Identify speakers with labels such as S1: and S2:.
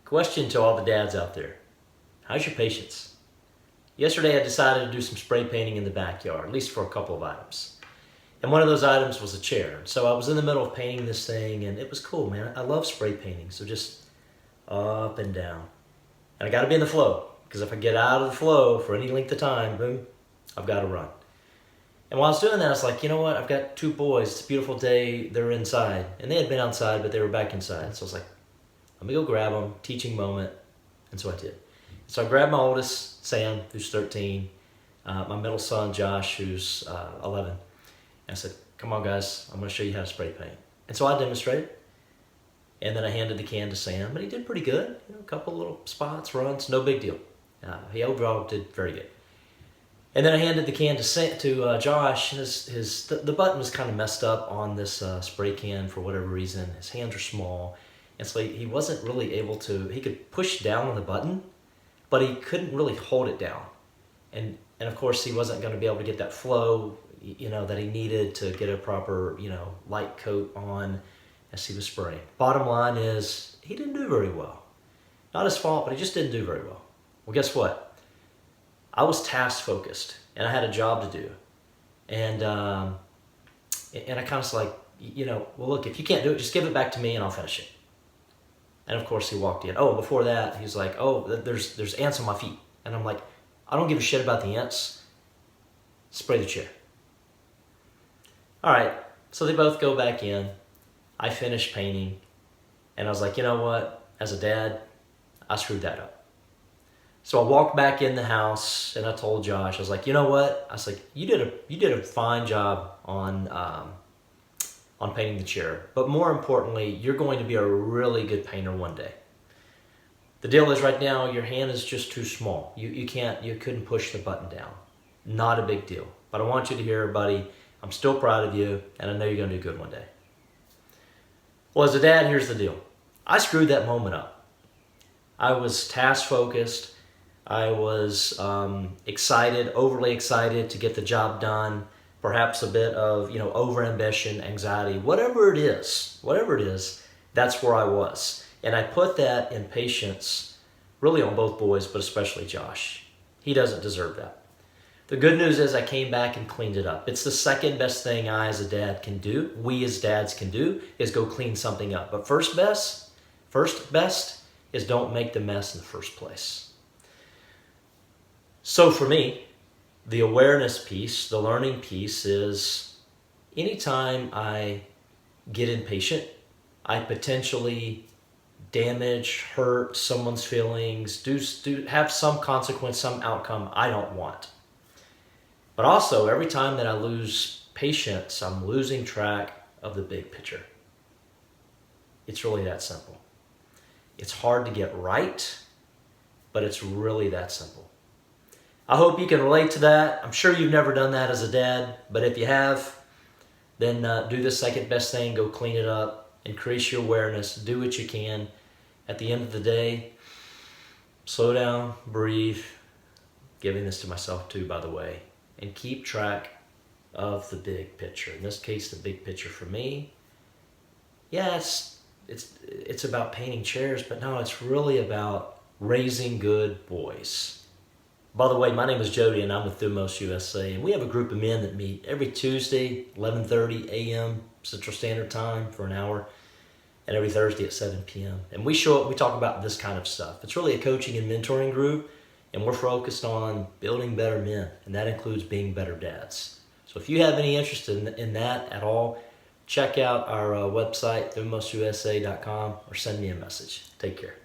S1: Question to all the dads out there. How's your patience? Yesterday I decided to do some spray painting in the backyard, at least for a couple of items. And one of those items was a chair. So I was in the middle of painting this thing and it was cool, man. I love spray painting, so just up and down. And I gotta be in the flow, because if I get out of the flow for any length of time, boom, I've gotta run. And while I was doing that, I was like, you know what? I've got two boys. It's a beautiful day. They're inside. And they had been outside, but they were back inside. So I was like, let me go grab them, teaching moment. And so I did. So I grabbed my oldest, Sam, who's 13, my middle son, Josh, who's 11. And I said, come on, guys, I'm going to show you how to spray paint. And so I demonstrated. And then I handed the can to Sam, and he did pretty good. You know, a couple little spots, runs, no big deal. He overall did very good. And then I handed the can to Josh. The button was kind of messed up on this spray can for whatever reason. His hands are small. And so he wasn't really able to, he could push down on the button, but he couldn't really hold it down. And of course he wasn't going to be able to get that flow, you know, that he needed to get a proper, you know, light coat on as he was spraying. Bottom line is, he didn't do very well. Not his fault, but he just didn't do very well. Well, guess what? I was task focused and I had a job to do. And I kind of was like, you know, well, look, if you can't do it, just give it back to me and I'll finish it. And of course he walked in. Oh, before that, he's like, oh, there's ants on my feet. And I'm like, I don't give a shit about the ants. Spray the chair. All right, so they both go back in. I finish painting. And I was like, you know what? As a dad, I screwed that up. So I walked back in the house and I told Josh, I was like, you know what? I was like, you did a fine job on painting the chair. But more importantly, you're going to be a really good painter one day. The deal is right now, your hand is just too small. You couldn't push the button down. Not a big deal. But I want you to hear, buddy, I'm still proud of you and I know you're going to do good one day. Well, as a dad, here's the deal. I screwed that moment up. I was task focused. I was excited, overly excited to get the job done. Perhaps a bit of, you know, over-ambition, anxiety, whatever it is, that's where I was. And I put that impatience really on both boys, but especially Josh. He doesn't deserve that. The good news is I came back and cleaned it up. It's the second best thing I as a dad can do, we as dads can do, is go clean something up. But first best is don't make the mess in the first place. So for me, the awareness piece, the learning piece is anytime I get impatient, I potentially damage, hurt someone's feelings, do have some consequence, some outcome I don't want. But also, every time that I lose patience, I'm losing track of the big picture. It's really that simple. It's hard to get right, but it's really that simple. I hope you can relate to that. I'm sure you've never done that as a dad, but if you have, then do the second best thing, go clean it up, increase your awareness, do what you can. At the end of the day, slow down, breathe, giving this to myself too, by the way, and keep track of the big picture. In this case, the big picture for me, yeah, it's about painting chairs, but no, it's really about raising good boys. By the way, my name is Jody and I'm with Thumos USA, and we have a group of men that meet every Tuesday, 11:30 a.m. Central Standard Time for an hour, and every Thursday at 7 p.m. And we talk about this kind of stuff. It's really a coaching and mentoring group, and we're focused on building better men, and that includes being better dads. So if you have any interest in that at all, check out our website, thumosusa.com, or send me a message. Take care.